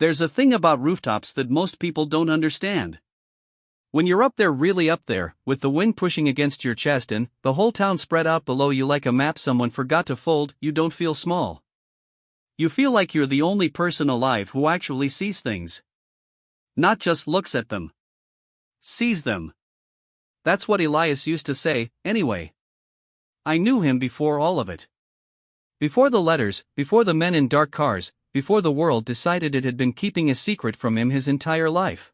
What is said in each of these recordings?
There's a thing about rooftops that most people don't understand. When you're up there, really up there, with the wind pushing against your chest and the whole town spread out below you like a map someone forgot to fold, you don't feel small. You feel like you're the only person alive who actually sees things. Not just looks at them. Sees them. That's what Elias used to say, anyway. I knew him before all of it. Before the letters, before the men in dark cars, before the world decided it had been keeping a secret from him his entire life.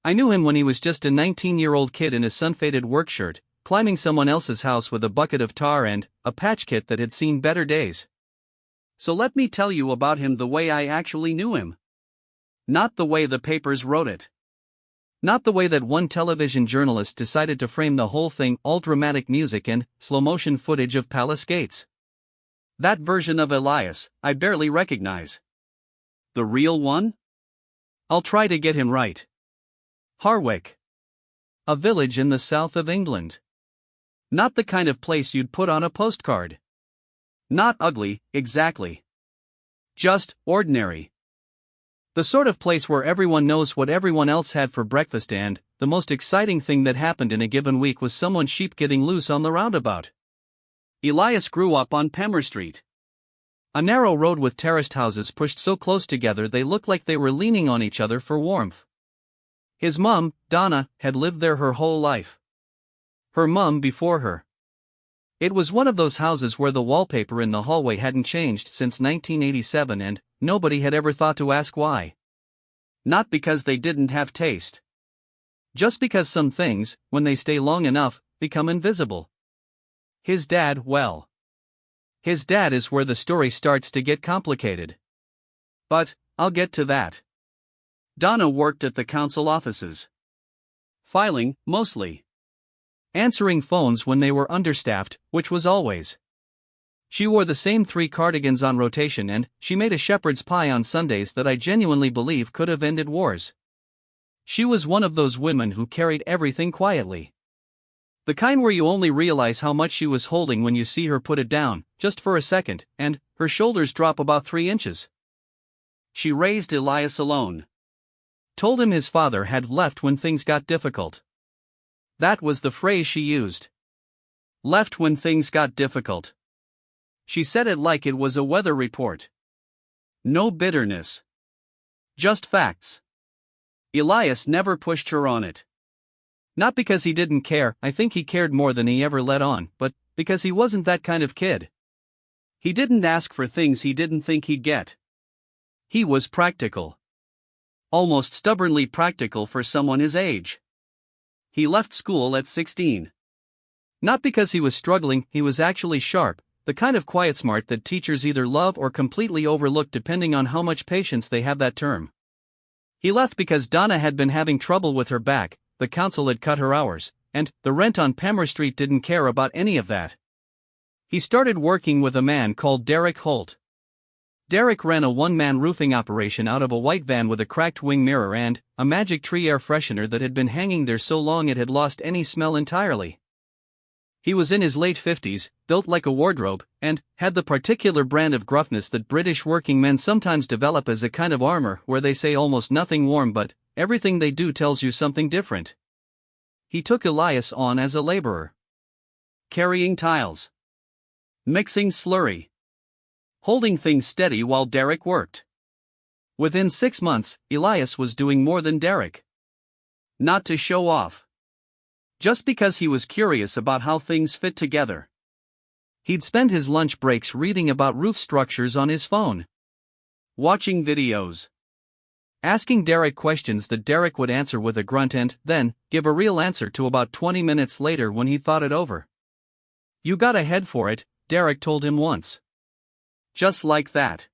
I knew him when he was just a 19-year-old kid in a sun-faded work shirt, climbing someone else's house with a bucket of tar and a patch kit that had seen better days. So let me tell you about him the way I actually knew him. Not the way the papers wrote it. Not the way that one television journalist decided to frame the whole thing, all dramatic music and slow-motion footage of palace gates. That version of Elias, I barely recognize. The real one? I'll try to get him right. Harwick. A village in the south of England. Not the kind of place you'd put on a postcard. Not ugly, exactly. Just ordinary. The sort of place where everyone knows what everyone else had for breakfast and the most exciting thing that happened in a given week was someone's sheep getting loose on the roundabout. Elias grew up on Pemmer Street. A narrow road with terraced houses pushed so close together they looked like they were leaning on each other for warmth. His mum, Donna, had lived there her whole life. Her mum before her. It was one of those houses where the wallpaper in the hallway hadn't changed since 1987 and nobody had ever thought to ask why. Not because they didn't have taste. Just because some things, when they stay long enough, become invisible. His dad, well. His dad is where the story starts to get complicated. But I'll get to that. Donna worked at the council offices. Filing, mostly. Answering phones when they were understaffed, which was always. She wore the same 3 cardigans on rotation and she made a shepherd's pie on Sundays that I genuinely believe could have ended wars. She was one of those women who carried everything quietly. The kind where you only realize how much she was holding when you see her put it down, just for a second, and her shoulders drop about 3 inches. She raised Elias alone. Told him his father had left when things got difficult. That was the phrase she used. Left when things got difficult. She said it like it was a weather report. No bitterness. Just facts. Elias never pushed her on it. Not because he didn't care, I think he cared more than he ever let on, but because he wasn't that kind of kid. He didn't ask for things he didn't think he'd get. He was practical. Almost stubbornly practical for someone his age. He left school at 16. Not because he was struggling, he was actually sharp, the kind of quiet smart that teachers either love or completely overlook depending on how much patience they have that term. He left because Donna had been having trouble with her back, the council had cut her hours, and the rent on Pemmer Street didn't care about any of that. He started working with a man called Derek Holt. Derek ran a one-man roofing operation out of a white van with a cracked wing mirror and a Magic Tree air freshener that had been hanging there so long it had lost any smell entirely. He was in his late 50s, built like a wardrobe, and had the particular brand of gruffness that British working men sometimes develop as a kind of armor where they say almost nothing warm but everything they do tells you something different. He took Elias on as a laborer. Carrying tiles. Mixing slurry. Holding things steady while Derek worked. Within 6 months, Elias was doing more than Derek. Not to show off. Just because he was curious about how things fit together. He'd spend his lunch breaks reading about roof structures on his phone. Watching videos. Asking Derek questions that Derek would answer with a grunt and then give a real answer to about 20 minutes later when he thought it over. You got a head for it, Derek told him once. Just like that.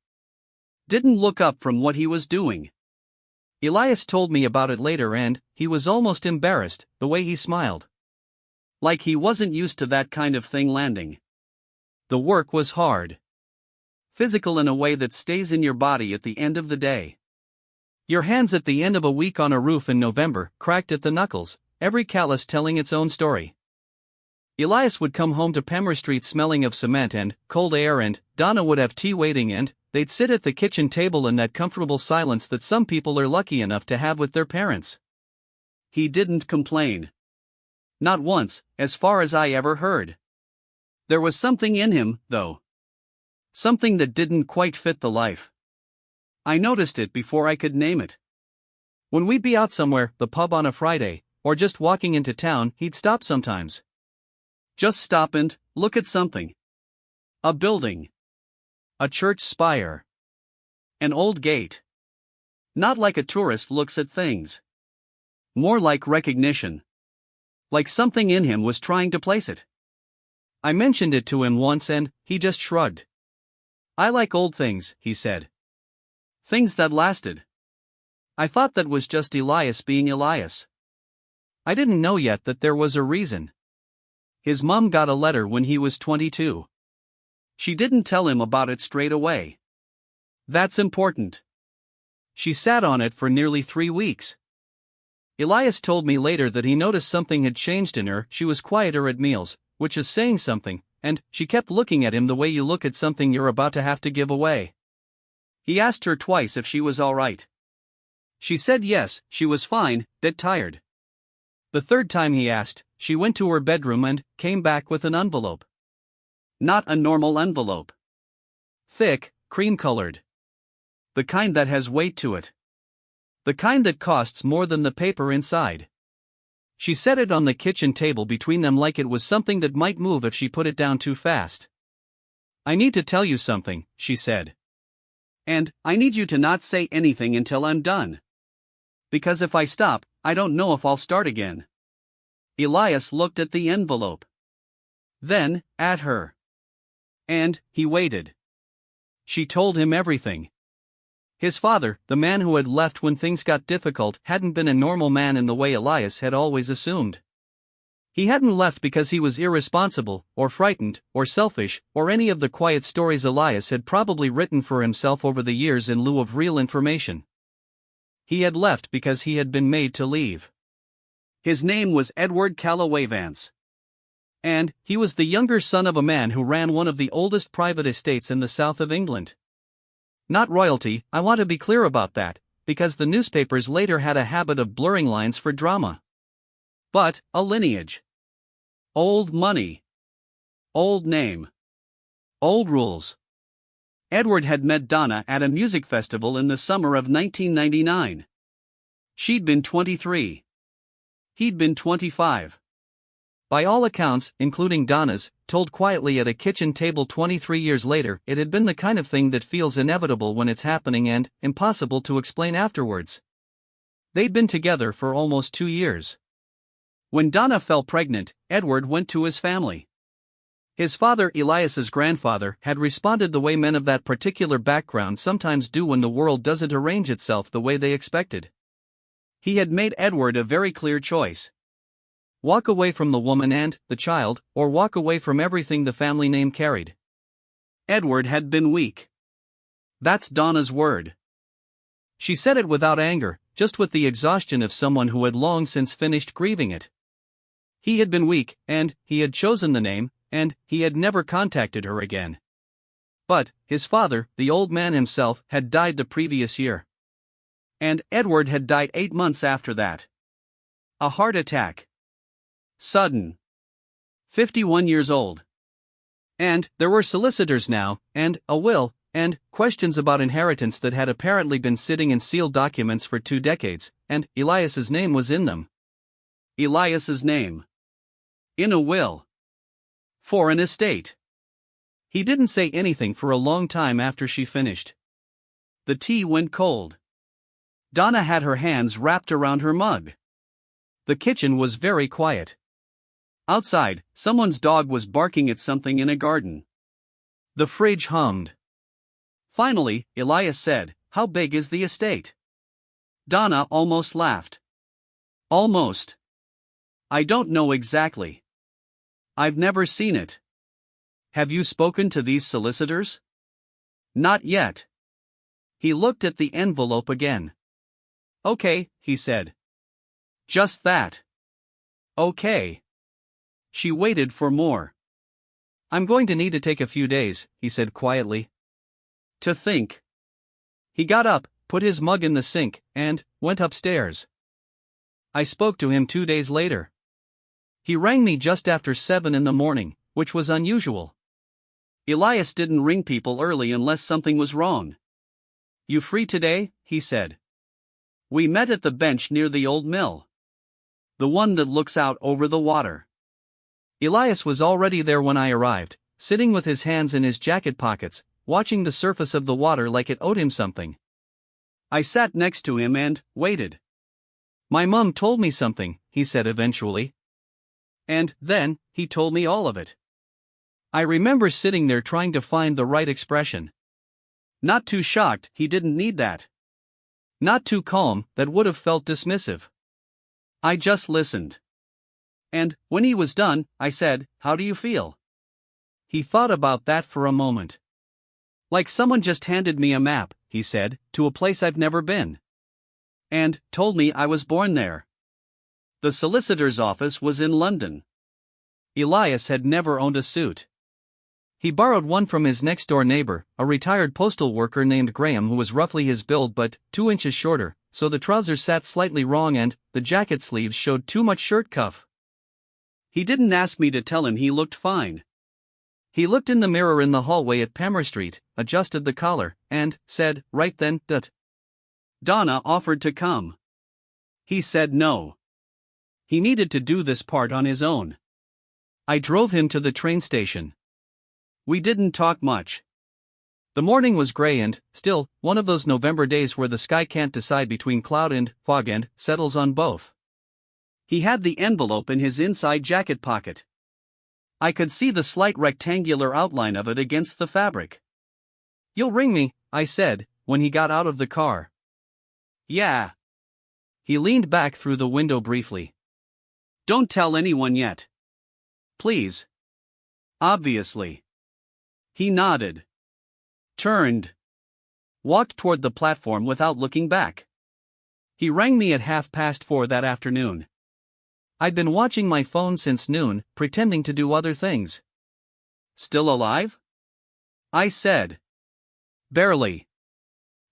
Didn't look up from what he was doing. Elias told me about it later and he was almost embarrassed, the way he smiled. Like he wasn't used to that kind of thing landing. The work was hard. Physical in a way that stays in your body at the end of the day. Your hands at the end of a week on a roof in November, cracked at the knuckles, every callus telling its own story. Elias would come home to Pember Street smelling of cement and cold air, and Donna would have tea waiting, and they'd sit at the kitchen table in that comfortable silence that some people are lucky enough to have with their parents. He didn't complain. Not once, as far as I ever heard. There was something in him, though. Something that didn't quite fit the life. I noticed it before I could name it. When we'd be out somewhere, the pub on a Friday, or just walking into town, he'd stop sometimes. Just stop and look at something. A building. A church spire. An old gate. Not like a tourist looks at things. More like recognition. Like something in him was trying to place it. I mentioned it to him once and he just shrugged. I like old things, he said. Things that lasted. I thought that was just Elias being Elias. I didn't know yet that there was a reason. His mom got a letter when he was 22. She didn't tell him about it straight away. That's important. She sat on it for nearly 3 weeks. Elias told me later that he noticed something had changed in her. She was quieter at meals, which is saying something, and she kept looking at him the way you look at something you're about to have to give away. He asked her twice if she was all right. She said yes, she was fine, bit tired. The third time he asked, she went to her bedroom and came back with an envelope. Not a normal envelope. Thick, cream-colored. The kind that has weight to it. The kind that costs more than the paper inside. She set it on the kitchen table between them like it was something that might move if she put it down too fast. I need to tell you something, she said. And I need you to not say anything until I'm done. Because if I stop, I don't know if I'll start again. Elias looked at the envelope. Then, at her. And he waited. She told him everything. His father, the man who had left when things got difficult, hadn't been a normal man in the way Elias had always assumed. He hadn't left because he was irresponsible, or frightened, or selfish, or any of the quiet stories Elias had probably written for himself over the years in lieu of real information. He had left because he had been made to leave. His name was Edward Callaway Vance. And he was the younger son of a man who ran one of the oldest private estates in the south of England. Not royalty, I want to be clear about that, because the newspapers later had a habit of blurring lines for drama. But a lineage. Old money. Old name. Old rules. Edward had met Donna at a music festival in the summer of 1999. She'd been 23. He'd been 25. By all accounts, including Donna's, told quietly at a kitchen table 23 years later, it had been the kind of thing that feels inevitable when it's happening and impossible to explain afterwards. They'd been together for almost 2 years. When Donna fell pregnant, Edward went to his family. His father, Elias's grandfather, had responded the way men of that particular background sometimes do when the world doesn't arrange itself the way they expected. He had made Edward a very clear choice. Walk away from the woman and the child, or walk away from everything the family name carried. Edward had been weak. That's Donna's word. She said it without anger, just with the exhaustion of someone who had long since finished grieving it. He had been weak, and he had chosen the name, and he had never contacted her again. But his father, the old man himself, had died the previous year. And Edward had died 8 months after that. A heart attack. Sudden. 51 years old. And there were solicitors now, and a will, and questions about inheritance that had apparently been sitting in sealed documents for 2 decades, and Elias's name was in them. Elias's name. In a will. For an estate. He didn't say anything for a long time after she finished. The tea went cold. Donna had her hands wrapped around her mug. The kitchen was very quiet. Outside, someone's dog was barking at something in a garden. The fridge hummed. Finally, Elias said, "How big is the estate?" Donna almost laughed. Almost. I don't know exactly. I've never seen it. Have you spoken to these solicitors? Not yet. He looked at the envelope again. Okay, he said. Just that. Okay. She waited for more. I'm going to need to take a few days, he said quietly. To think. He got up, put his mug in the sink, and went upstairs. I spoke to him 2 days later. He rang me just after 7 in the morning, which was unusual. Elias didn't ring people early unless something was wrong. You free today? He said. We met at the bench near the old mill. The one that looks out over the water. Elias was already there when I arrived, sitting with his hands in his jacket pockets, watching the surface of the water like it owed him something. I sat next to him and waited. My mum told me something, he said eventually. And then, he told me all of it. I remember sitting there trying to find the right expression. Not too shocked, he didn't need that. Not too calm, that would have felt dismissive. I just listened. And, when he was done, I said, "How do you feel?" He thought about that for a moment. Like someone just handed me a map, he said, to a place I've never been. And told me I was born there. The solicitor's office was in London. Elias had never owned a suit. He borrowed one from his next-door neighbor, a retired postal worker named Graham who was roughly his build but 2 inches shorter, so the trousers sat slightly wrong and the jacket sleeves showed too much shirt cuff. He didn't ask me to tell him he looked fine. He looked in the mirror in the hallway at Palmer Street, adjusted the collar, and said, right then, that Donna offered to come. He said no. He needed to do this part on his own. I drove him to the train station. We didn't talk much. The morning was gray and, still, one of those November days where the sky can't decide between cloud and fog and settles on both. He had the envelope in his inside jacket pocket. I could see the slight rectangular outline of it against the fabric. You'll ring me, I said, when he got out of the car. Yeah. He leaned back through the window briefly. Don't tell anyone yet. Please. Obviously. He nodded. Turned. Walked toward the platform without looking back. He rang me at 4:30 that afternoon. I'd been watching my phone since noon, pretending to do other things. Still alive? I said. Barely.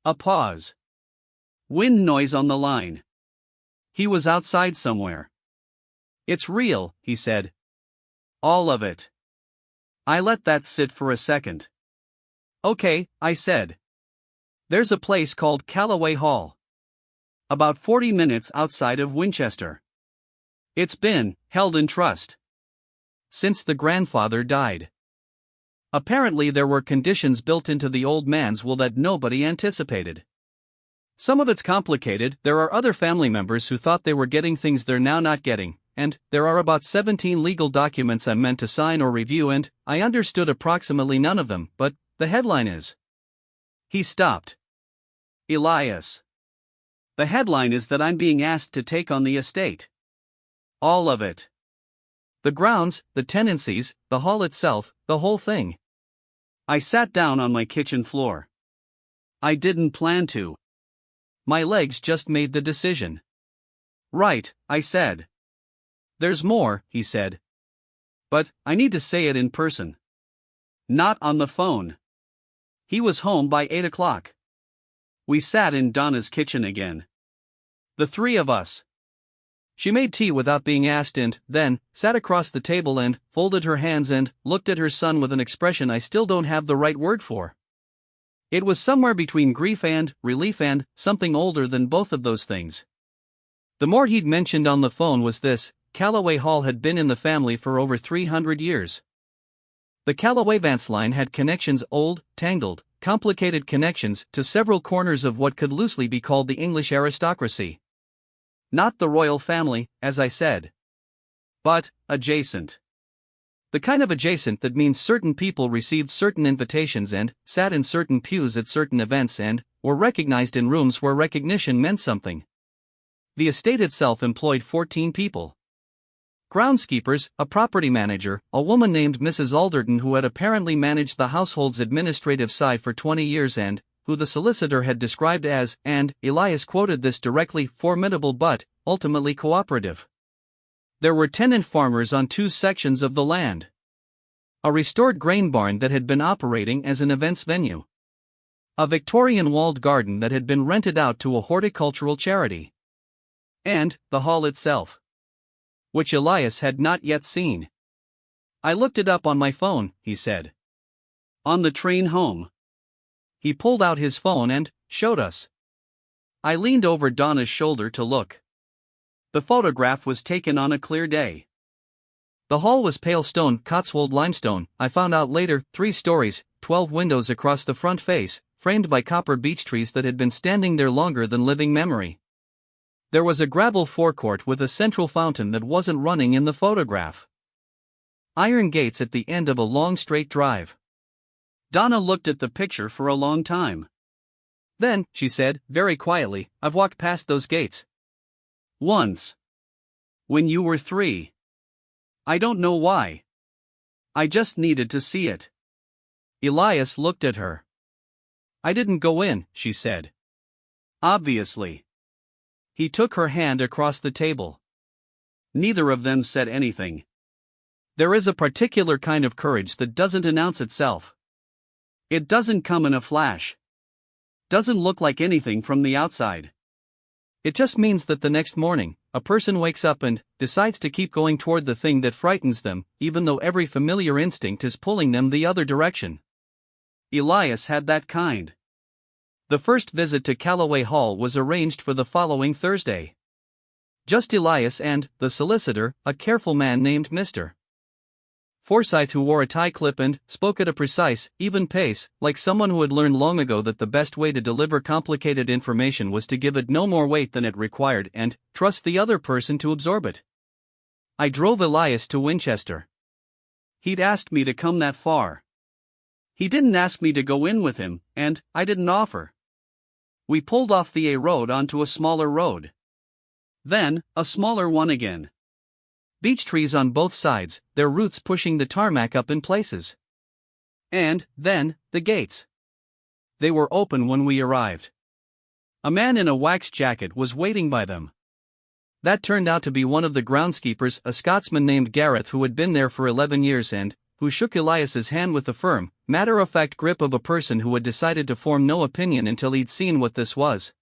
A pause. Wind noise on the line. He was outside somewhere. It's real, he said. All of it. I let that sit for a second. Okay, I said. There's a place called Callaway Hall. About 40 minutes outside of Winchester. It's been held in trust since the grandfather died. Apparently there were conditions built into the old man's will that nobody anticipated. Some of it's complicated. There are other family members who thought they were getting things they're now not getting, and there are about 17 legal documents I'm meant to sign or review and I understood approximately none of them, but the headline is. He stopped. Elias. The headline is that I'm being asked to take on the estate. All of it. The grounds, the tenancies, the hall itself, the whole thing. I sat down on my kitchen floor. I didn't plan to. My legs just made the decision. Right, I said. There's more, he said. But I need to say it in person. Not on the phone. He was home by 8 o'clock. We sat in Donna's kitchen again. The three of us. She made tea without being asked and, then, sat across the table and folded her hands and looked at her son with an expression I still don't have the right word for. It was somewhere between grief and relief and something older than both of those things. The more he'd mentioned on the phone was this: Callaway Hall had been in the family for over 300 years. The Callaway Vance line had connections, old, tangled, complicated connections, to several corners of what could loosely be called the English aristocracy. Not the royal family, as I said. But adjacent. The kind of adjacent that means certain people received certain invitations and sat in certain pews at certain events and were recognized in rooms where recognition meant something. The estate itself employed 14 people. Groundskeepers, a property manager, a woman named Mrs. Alderton who had apparently managed the household's administrative side for 20 years and who the solicitor had described as, and Elias quoted this directly, formidable but ultimately cooperative. There were tenant farmers on 2 sections of the land. A restored grain barn that had been operating as an events venue. A Victorian walled garden that had been rented out to a horticultural charity. And the hall itself, which Elias had not yet seen. "I looked it up on my phone," he said. "On the train home." He pulled out his phone and showed us. I leaned over Donna's shoulder to look. The photograph was taken on a clear day. The hall was pale stone, Cotswold limestone. I found out later, 3 stories, 12 windows across the front face, framed by copper beech trees that had been standing there longer than living memory. There was a gravel forecourt with a central fountain that wasn't running in the photograph. Iron gates at the end of a long straight drive. Donna looked at the picture for a long time. Then, she said, very quietly, "I've walked past those gates. Once. When you were 3. I don't know why. I just needed to see it." Elias looked at her. "I didn't go in," she said. "Obviously." He took her hand across the table. Neither of them said anything. There is a particular kind of courage that doesn't announce itself. It doesn't come in a flash. Doesn't look like anything from the outside. It just means that the next morning, a person wakes up and decides to keep going toward the thing that frightens them, even though every familiar instinct is pulling them the other direction. Elias had that kind. The first visit to Callaway Hall was arranged for the following Thursday. Just Elias and the solicitor, a careful man named Mr. Forsyth, who wore a tie clip and spoke at a precise, even pace, like someone who had learned long ago that the best way to deliver complicated information was to give it no more weight than it required and trust the other person to absorb it. I drove Elias to Winchester. He'd asked me to come that far. He didn't ask me to go in with him, and I didn't offer. We pulled off the A road onto a smaller road. Then, a smaller one again. Beech trees on both sides, their roots pushing the tarmac up in places. And, then, the gates. They were open when we arrived. A man in a wax jacket was waiting by them. That turned out to be one of the groundskeepers, a Scotsman named Gareth who had been there for 11 years and who shook Elias's hand with the firm, matter-of-fact grip of a person who had decided to form no opinion until he'd seen what this was.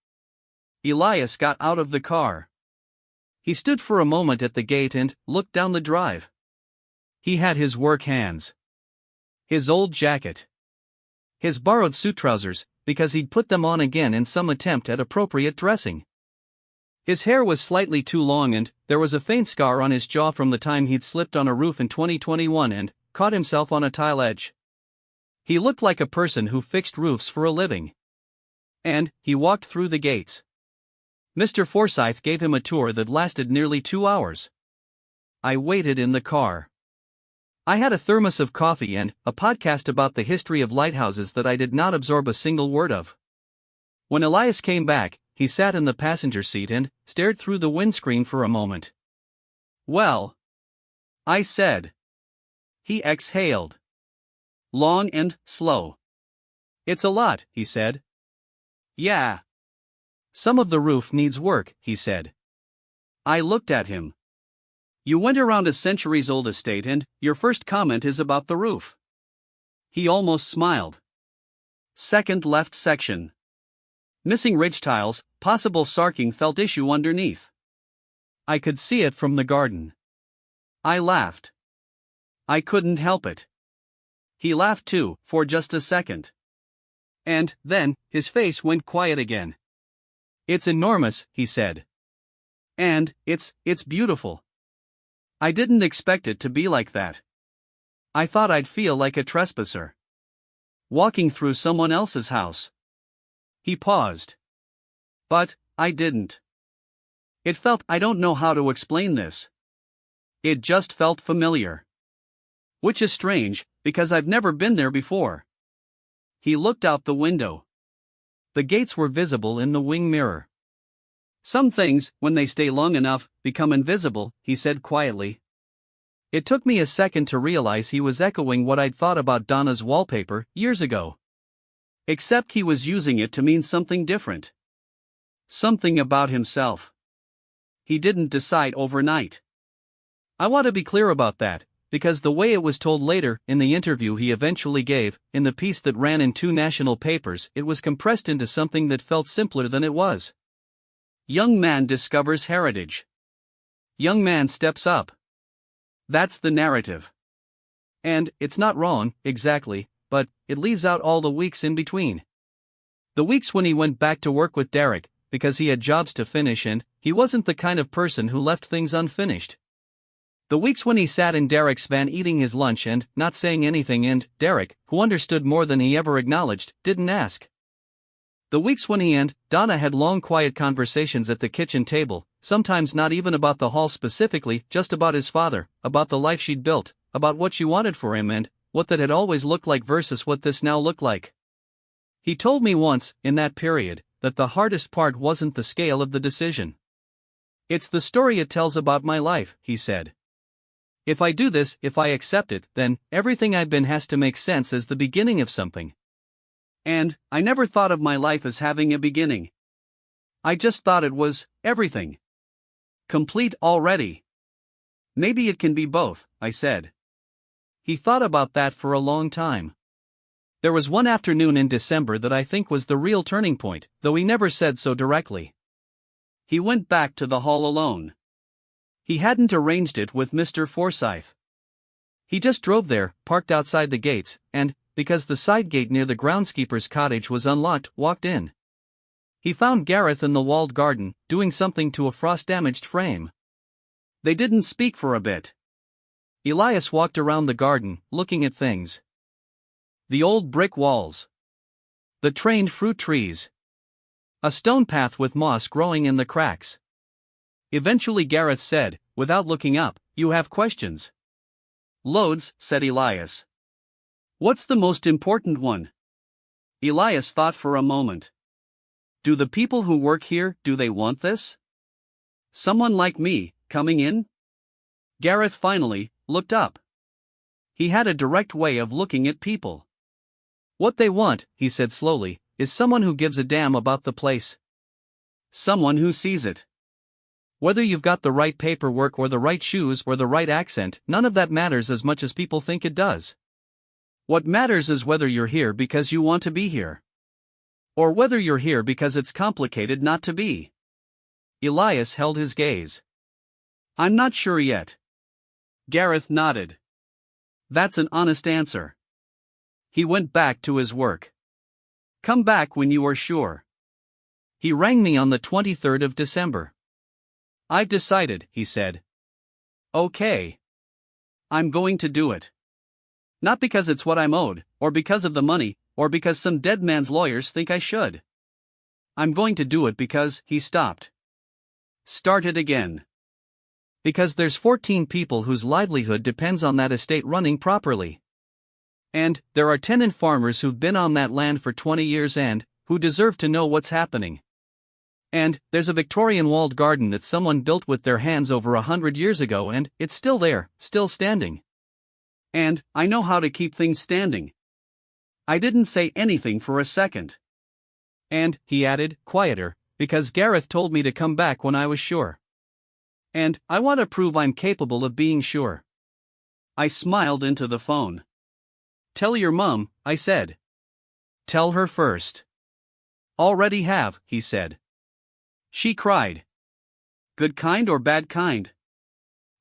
Elias got out of the car. He stood for a moment at the gate and looked down the drive. He had his work hands. His old jacket. His borrowed suit trousers, because he'd put them on again in some attempt at appropriate dressing. His hair was slightly too long and there was a faint scar on his jaw from the time he'd slipped on a roof in 2021 and caught himself on a tile edge. He looked like a person who fixed roofs for a living. And he walked through the gates. Mr. Forsyth gave him a tour that lasted nearly 2 hours. I waited in the car. I had a thermos of coffee and a podcast about the history of lighthouses that I did not absorb a single word of. When Elias came back, he sat in the passenger seat and stared through the windscreen for a moment. "Well," I said. He exhaled. Long and slow. "It's a lot," he said. "Yeah. Some of the roof needs work," he said. I looked at him. "You went around a centuries-old estate and your first comment is about the roof." He almost smiled. "Second left section. Missing ridge tiles, possible sarking felt issue underneath. I could see it from the garden." I laughed. I couldn't help it. He laughed too, for just a second. And then, his face went quiet again. "It's enormous," he said. "And, it's beautiful. I didn't expect it to be like that. I thought I'd feel like a trespasser. Walking through someone else's house." He paused. But, I didn't. It felt, I don't know how to explain this. It just felt familiar. Which is strange, because I've never been there before. He looked out the window. The gates were visible in the wing mirror. "Some things, when they stay long enough, become invisible," he said quietly. It took me a second to realize he was echoing what I'd thought about Donna's wallpaper years ago. Except he was using it to mean something different. Something about himself. He didn't decide overnight. I want to be clear about that, because the way it was told later, in the interview he eventually gave, in the piece that ran in 2 national papers, it was compressed into something that felt simpler than it was. Young man discovers heritage. Young man steps up. That's the narrative. And, it's not wrong, exactly, but it leaves out all the weeks in between. The weeks when he went back to work with Derek, because he had jobs to finish and he wasn't the kind of person who left things unfinished. The weeks when he sat in Derek's van eating his lunch and not saying anything, and Derek, who understood more than he ever acknowledged, didn't ask. The weeks when he and Donna had long quiet conversations at the kitchen table, sometimes not even about the hall specifically, just about his father, about the life she'd built, about what she wanted for him and what that had always looked like versus what this now looked like. He told me once, in that period, that the hardest part wasn't the scale of the decision. It's the story it tells about my life, he said. If I do this, if I accept it, then everything I've been has to make sense as the beginning of something. And I never thought of my life as having a beginning. I just thought it was everything. Complete already. Maybe it can be both, I said. He thought about that for a long time. There was one afternoon in December that I think was the real turning point, though he never said so directly. He went back to the hall alone. He hadn't arranged it with Mr. Forsyth. He just drove there, parked outside the gates, and, because the side gate near the groundskeeper's cottage was unlocked, walked in. He found Gareth in the walled garden, doing something to a frost-damaged frame. They didn't speak for a bit. Elias walked around the garden, looking at things. The old brick walls. The trained fruit trees. A stone path with moss growing in the cracks. Eventually Gareth said, without looking up, "You have questions?" "Loads," said Elias. "What's the most important one?" Elias thought for a moment. "Do the people who work here, do they want this? Someone like me, coming in?" Gareth finally looked up. He had a direct way of looking at people. "What they want," he said slowly, "is someone who gives a damn about the place. Someone who sees it. Whether you've got the right paperwork or the right shoes or the right accent, none of that matters as much as people think it does. What matters is whether you're here because you want to be here. Or whether you're here because it's complicated not to be." Elias held his gaze. "I'm not sure yet." Gareth nodded. "That's an honest answer." He went back to his work. "Come back when you are sure." He rang me on the 23rd of December. "I've decided," he said. "Okay. I'm going to do it. Not because it's what I'm owed, or because of the money, or because some dead man's lawyers think I should. I'm going to do it because," he stopped. Started again. "Because there's 14 people whose livelihood depends on that estate running properly. And there are tenant farmers who've been on that land for 20 years and who deserve to know what's happening. And there's a Victorian walled garden that someone built with their hands over 100 years ago and it's still there, still standing. And I know how to keep things standing." I didn't say anything for a second. "And," he added, quieter, "because Gareth told me to come back when I was sure. And I want to prove I'm capable of being sure." I smiled into the phone. "Tell your mum," I said. "Tell her first." "Already have," he said. She cried. "Good kind or bad kind?"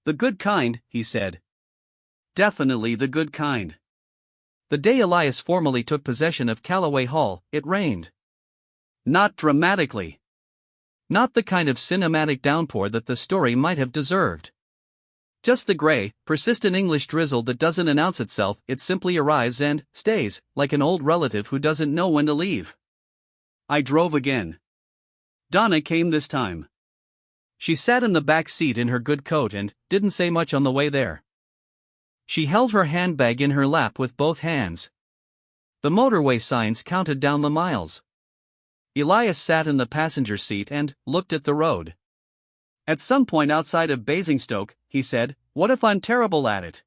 "The good kind," he said. "Definitely the good kind." The day Elias formally took possession of Callaway Hall, it rained. Not dramatically. Not the kind of cinematic downpour that the story might have deserved. Just the gray, persistent English drizzle that doesn't announce itself, it simply arrives and stays, like an old relative who doesn't know when to leave. I drove again. Donna came this time. She sat in the back seat in her good coat and didn't say much on the way there. She held her handbag in her lap with both hands. The motorway signs counted down the miles. Elias sat in the passenger seat and looked at the road. "At some point outside of Basingstoke," he said, "what if I'm terrible at it?"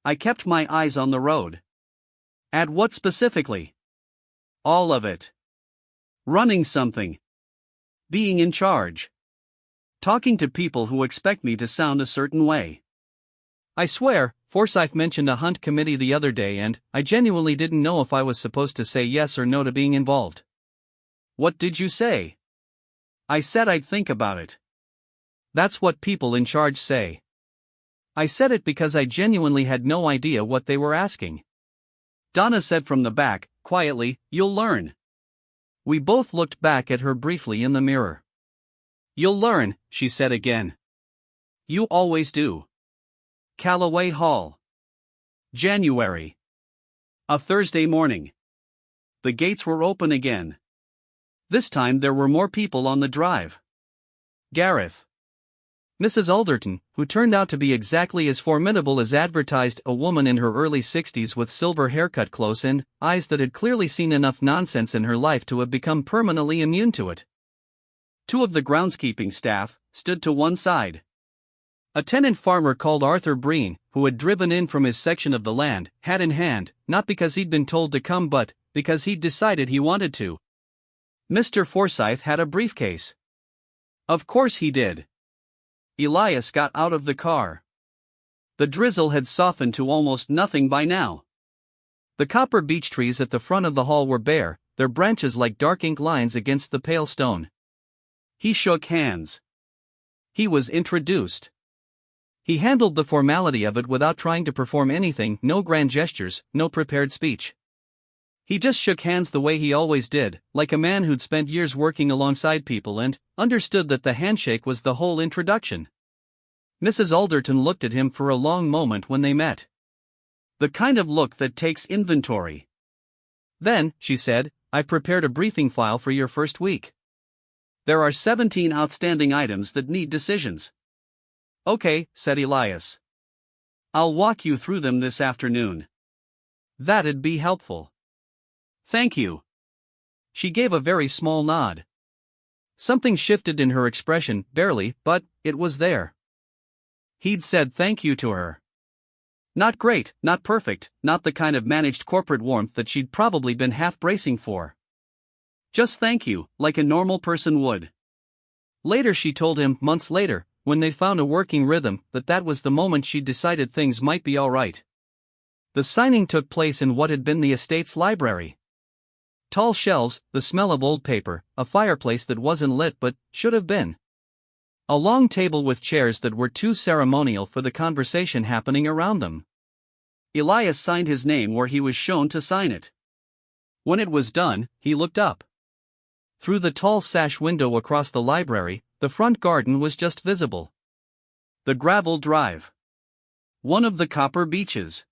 I kept my eyes on the road. "At what specifically?" "All of it. Running something. Being in charge. Talking to people who expect me to sound a certain way. I swear, Forsyth mentioned a hunt committee the other day and I genuinely didn't know if I was supposed to say yes or no to being involved. What did you say? I said I'd think about it. That's what people in charge say. I said it because I genuinely had no idea what they were asking. Donna said from the back, quietly, "You'll learn." We both looked back at her briefly in the mirror. "You'll learn," she said again. "You always do." Callaway Hall. January. A Thursday morning. The gates were open again. This time there were more people on the drive. Gareth. Mrs. Alderton, who turned out to be exactly as formidable as advertised, a woman in her early 60s with silver haircut close in, eyes that had clearly seen enough nonsense in her life to have become permanently immune to it. Two of the groundskeeping staff stood to one side. A tenant farmer called Arthur Breen, who had driven in from his section of the land, hat in hand, not because he'd been told to come but because he'd decided he wanted to. Mr. Forsyth had a briefcase. Of course he did. Elias got out of the car. The drizzle had softened to almost nothing by now. The copper beech trees at the front of the hall were bare, their branches like dark ink lines against the pale stone. He shook hands. He was introduced. He handled the formality of it without trying to perform anything, no grand gestures, no prepared speech. He just shook hands the way he always did, like a man who'd spent years working alongside people and understood that the handshake was the whole introduction. Mrs. Alderton looked at him for a long moment when they met. The kind of look that takes inventory. Then, she said, "I've prepared a briefing file for your first week. There are 17 outstanding items that need decisions." "Okay," said Elias. "I'll walk you through them this afternoon." "That'd be helpful." "Thank you." She gave a very small nod. Something shifted in her expression, barely, but it was there. He'd said thank you to her. Not great, not perfect, not the kind of managed corporate warmth that she'd probably been half bracing for. Just thank you, like a normal person would. Later she told him, months later, when they found a working rhythm, that was the moment she'd decided things might be all right. The signing took place in what had been the estate's library. Tall shelves, the smell of old paper, a fireplace that wasn't lit but should have been. A long table with chairs that were too ceremonial for the conversation happening around them. Elias signed his name where he was shown to sign it. When it was done, he looked up. Through the tall sash window across the library, the front garden was just visible. The gravel drive. One of the copper beeches.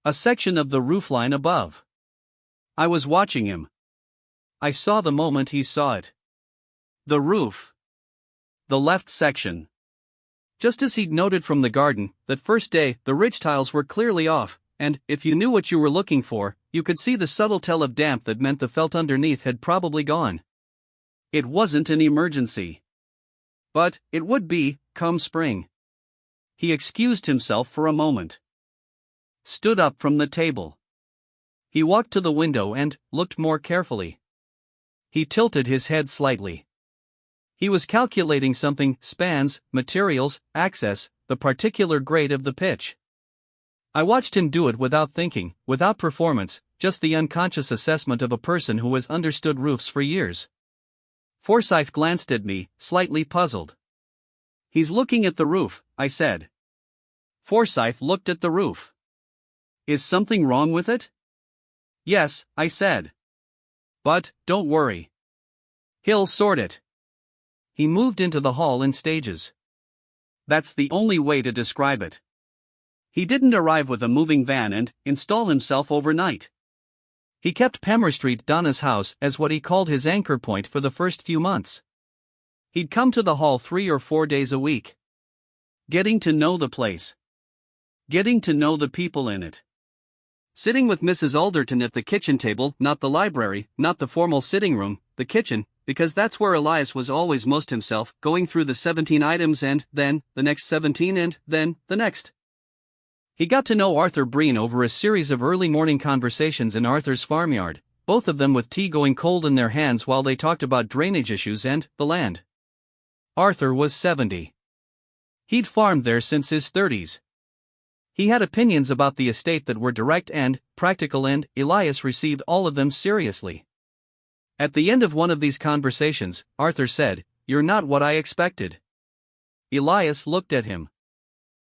A section of the roofline above. I was watching him. I saw the moment he saw it. The roof. The left section. Just as he'd noted from the garden, that first day, the ridge tiles were clearly off, and, if you knew what you were looking for, you could see the subtle tell of damp that meant the felt underneath had probably gone. It wasn't an emergency. But it would be, come spring. He excused himself for a moment. Stood up from the table. He walked to the window and looked more carefully. He tilted his head slightly. He was calculating something: spans, materials, access, the particular grade of the pitch. I watched him do it without thinking, without performance, just the unconscious assessment of a person who has understood roofs for years. Forsyth glanced at me, slightly puzzled. "He's looking at the roof," I said. Forsyth looked at the roof. "Is something wrong with it?" "Yes," I said. "But, don't worry. He'll sort it." He moved into the hall in stages. That's the only way to describe it. He didn't arrive with a moving van and install himself overnight. He kept Palmer Street, Donna's house, as what he called his anchor point for the first few months. He'd come to the hall 3 or 4 days a week. Getting to know the place. Getting to know the people in it. Sitting with Mrs. Alderton at the kitchen table, not the library, not the formal sitting room, the kitchen, because that's where Elias was always most himself, going through the 17 items and then the next 17 and then the next. He got to know Arthur Breen over a series of early morning conversations in Arthur's farmyard, both of them with tea going cold in their hands while they talked about drainage issues and the land. Arthur was 70. He'd farmed there since his 30s. He had opinions about the estate that were direct and practical, and Elias received all of them seriously. At the end of one of these conversations, Arthur said, "You're not what I expected." Elias looked at him.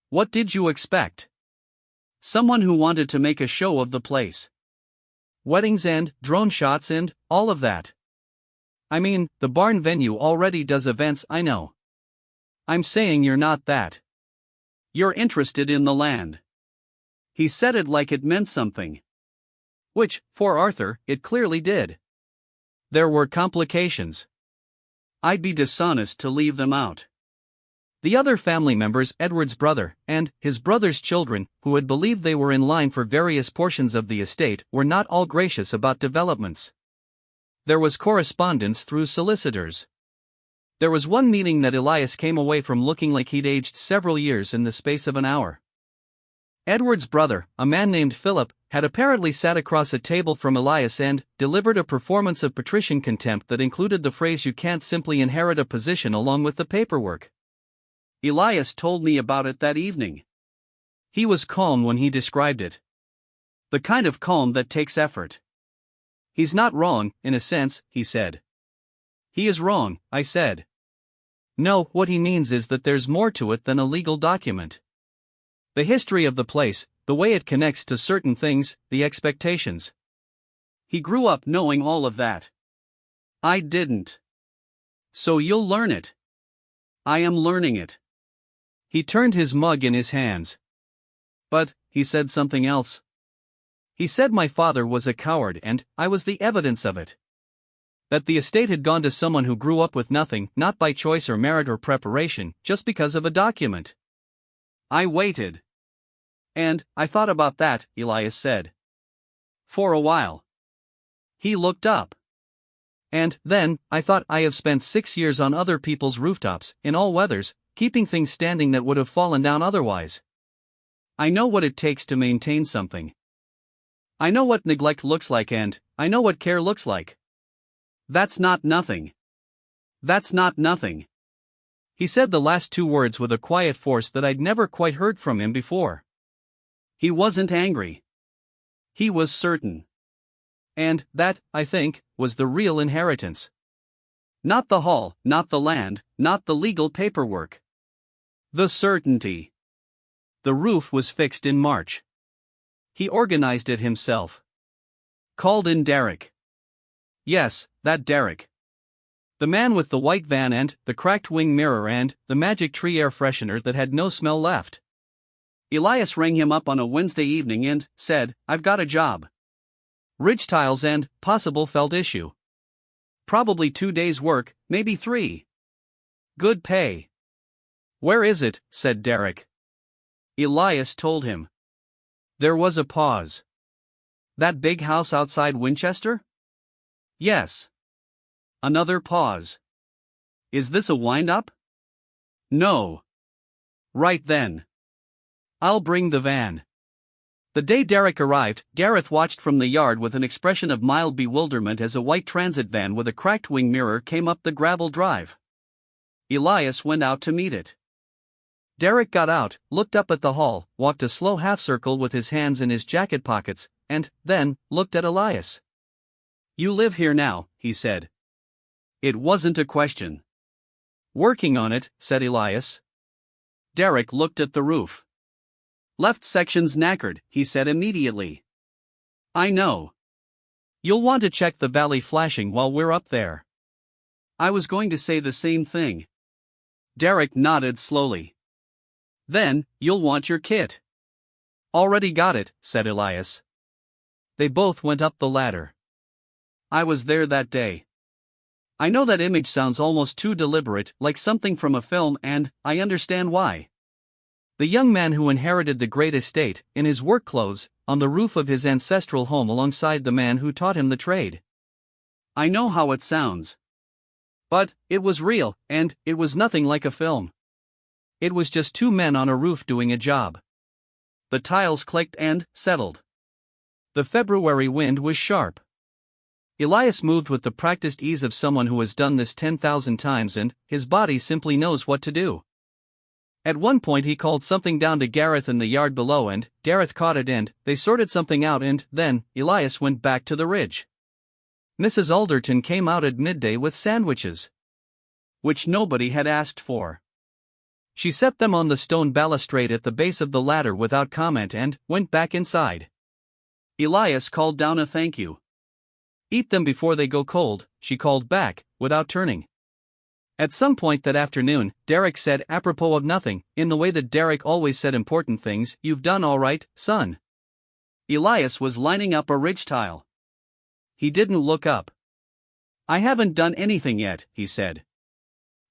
"What did you expect?" "Someone who wanted to make a show of the place. Weddings and drone shots and all of that. I mean, the barn venue already does events, I know. I'm saying you're not that. You're interested in the land." He said it like it meant something. Which, for Arthur, it clearly did. There were complications. I'd be dishonest to leave them out. The other family members, Edward's brother, and his brother's children, who had believed they were in line for various portions of the estate, were not all gracious about developments. There was correspondence through solicitors. There was one meeting that Elias came away from looking like he'd aged several years in the space of an hour. Edward's brother, a man named Philip, had apparently sat across a table from Elias and delivered a performance of patrician contempt that included the phrase, "You can't simply inherit a position," along with the paperwork. Elias told me about it that evening. He was calm when he described it. The kind of calm that takes effort. "He's not wrong, in a sense," he said. "He is wrong," I said. "No, what he means is that there's more to it than a legal document. The history of the place, the way it connects to certain things, the expectations." He grew up knowing all of that. I didn't. "So you'll learn it." "I am learning it." He turned his mug in his hands. "But," he said something else. He said my father was a coward and I was the evidence of it. That the estate had gone to someone who grew up with nothing, not by choice or merit or preparation, just because of a document. I waited. "And I thought about that," Elias said. "For a while." He looked up. "And then, I thought, I have spent 6 years on other people's rooftops, in all weathers, keeping things standing that would have fallen down otherwise. I know what it takes to maintain something. I know what neglect looks like and I know what care looks like. That's not nothing. That's not nothing." He said the last two words with a quiet force that I'd never quite heard from him before. He wasn't angry. He was certain. And that, I think, was the real inheritance. Not the hall, not the land, not the legal paperwork. The certainty. The roof was fixed in March. He organized it himself. Called in Derek. Yes, that Derek. The man with the white van and the cracked wing mirror and the magic tree air freshener that had no smell left. Elias rang him up on a Wednesday evening and said, "I've got a job. Ridge tiles and possible felt issue. Probably 2 days' work, maybe 3. Good pay." "Where is it?" said Derek. Elias told him. There was a pause. "That big house outside Winchester?" "Yes." Another pause. "Is this a wind-up?" "No." "Right then. I'll bring the van." The day Derek arrived, Gareth watched from the yard with an expression of mild bewilderment as a white transit van with a cracked wing mirror came up the gravel drive. Elias went out to meet it. Derek got out, looked up at the hall, walked a slow half-circle with his hands in his jacket pockets, and then looked at Elias. "You live here now," he said. It wasn't a question. "Working on it," said Elias. Derek looked at the roof. "Left section's knackered," he said immediately. "I know. You'll want to check the valley flashing while we're up there." I was going to say the same thing. Derek nodded slowly. "Then, you'll want your kit." "Already got it," said Elias. They both went up the ladder. I was there that day. I know that image sounds almost too deliberate, like something from a film, and I understand why. The young man who inherited the great estate, in his work clothes, on the roof of his ancestral home alongside the man who taught him the trade. I know how it sounds. But it was real, and it was nothing like a film. It was just two men on a roof doing a job. The tiles clicked and settled. The February wind was sharp. Elias moved with the practiced ease of someone who has done this 10,000 times and his body simply knows what to do. At one point he called something down to Gareth in the yard below and Gareth caught it and they sorted something out and then Elias went back to the ridge. Mrs. Alderton came out at midday with sandwiches, which nobody had asked for. She set them on the stone balustrade at the base of the ladder without comment and went back inside. Elias called down a thank you. Eat them before they go cold, she called back, without turning. At some point that afternoon, Derek said apropos of nothing, in the way that Derek always said important things, "You've done all right, son." Elias was lining up a ridge tile. He didn't look up. "I haven't done anything yet," he said.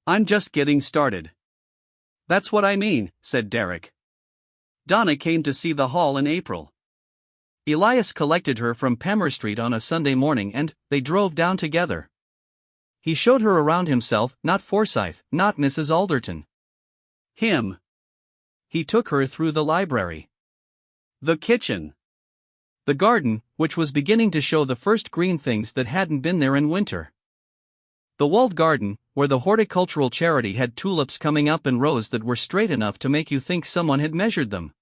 "I'm just getting started." "That's what I mean," said Derek. Donna came to see the hall in April. Elias collected her from Palmer Street on a Sunday morning and they drove down together. He showed her around himself, not Forsyth, not Mrs. Alderton. Him. He took her through the library, the kitchen, the garden, which was beginning to show the first green things that hadn't been there in winter, the walled garden, where the horticultural charity had tulips coming up in rows that were straight enough to make you think someone had measured them,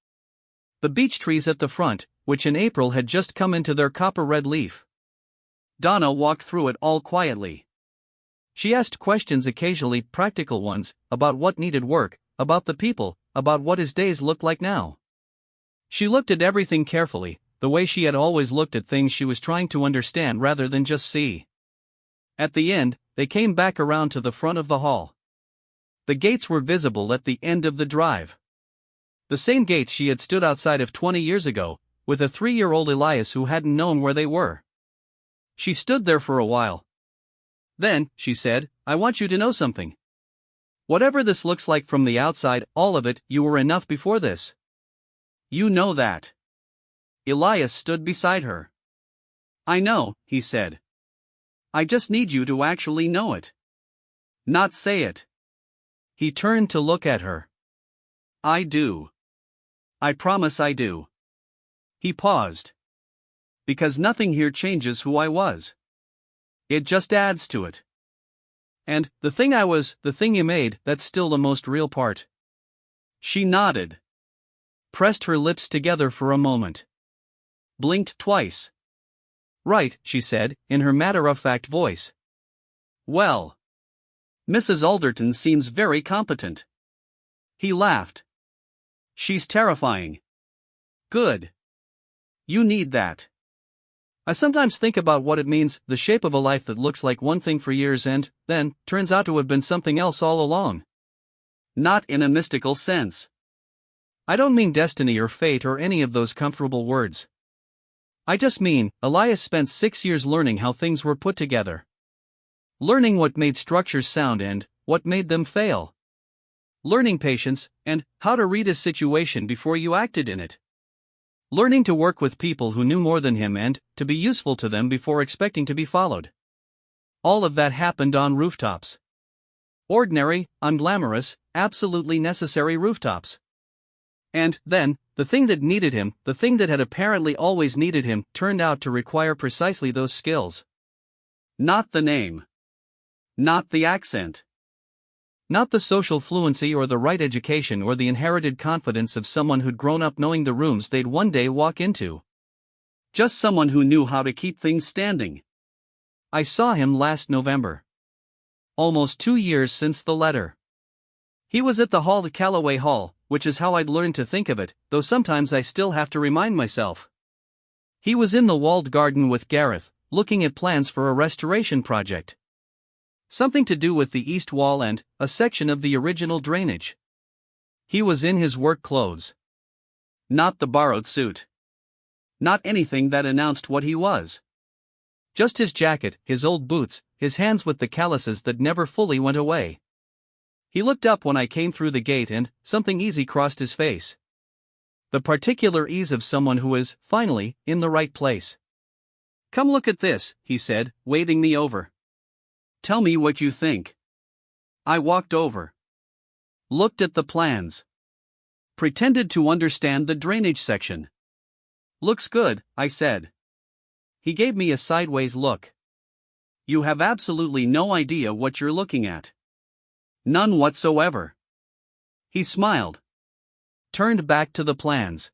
the beech trees at the front, which in April had just come into their copper-red leaf. Donna walked through it all quietly. She asked questions, occasionally practical ones, about what needed work, about the people, about what his days looked like now. She looked at everything carefully, the way she had always looked at things she was trying to understand rather than just see. At the end, they came back around to the front of the hall. The gates were visible at the end of the drive. The same gates she had stood outside of 20 years ago, with a 3-year-old Elias who hadn't known where they were. She stood there for a while. Then, she said, "I want you to know something. Whatever this looks like from the outside, all of it, you were enough before this. You know that." Elias stood beside her. "I know," he said. "I just need you to actually know it. Not say it." He turned to look at her. "I do. I promise I do." He paused. "Because nothing here changes who I was. It just adds to it. And, the thing I was, the thing you made, that's still the most real part." She nodded. Pressed her lips together for a moment. Blinked twice. "Right," she said, in her matter-of-fact voice. "Well, Mrs. Alderton seems very competent." He laughed. "She's terrifying." "Good. You need that. I sometimes think about what it means, the shape of a life that looks like one thing for years and, then, turns out to have been something else all along. Not in a mystical sense. I don't mean destiny or fate or any of those comfortable words. I just mean, Elias spent 6 years learning how things were put together. Learning what made structures sound and what made them fail. Learning patience, and how to read a situation before you acted in it. Learning to work with people who knew more than him and to be useful to them before expecting to be followed. All of that happened on rooftops. Ordinary, unglamorous, absolutely necessary rooftops. And, then, the thing that needed him, the thing that had apparently always needed him, turned out to require precisely those skills. Not the name. Not the accent. Not the social fluency or the right education or the inherited confidence of someone who'd grown up knowing the rooms they'd one day walk into. Just someone who knew how to keep things standing. I saw him last November. Almost 2 years since the letter. He was at the hall, the Callaway Hall, which is how I'd learned to think of it, though sometimes I still have to remind myself. He was in the walled garden with Gareth, looking at plans for a restoration project. Something to do with the east wall and a section of the original drainage. He was in his work clothes. Not the borrowed suit. Not anything that announced what he was. Just his jacket, his old boots, his hands with the calluses that never fully went away. He looked up when I came through the gate and something easy crossed his face. The particular ease of someone who is, finally, in the right place. "Come look at this," he said, waving me over. "Tell me what you think." I walked over. Looked at the plans. Pretended to understand the drainage section. "Looks good," I said. He gave me a sideways look. "You have absolutely no idea what you're looking at." "None whatsoever." He smiled. Turned back to the plans.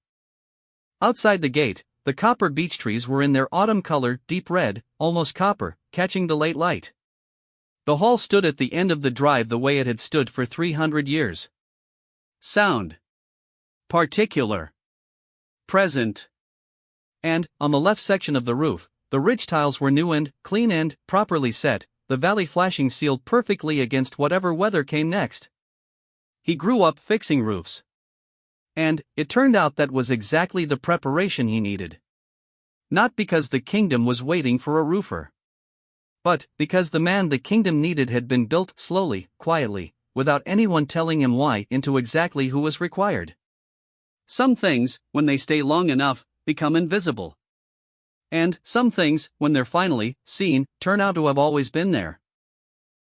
Outside the gate, the copper beech trees were in their autumn color, deep red, almost copper, catching the late light. The hall stood at the end of the drive the way it had stood for 300 years. Sound. Particular. Present. And, on the left section of the roof, the ridge tiles were new and clean and properly set, the valley flashing sealed perfectly against whatever weather came next. He grew up fixing roofs. And, it turned out that was exactly the preparation he needed. Not because the kingdom was waiting for a roofer. But, because the man the kingdom needed had been built slowly, quietly, without anyone telling him why, into exactly who was required. Some things, when they stay long enough, become invisible. And some things, when they're finally seen, turn out to have always been there.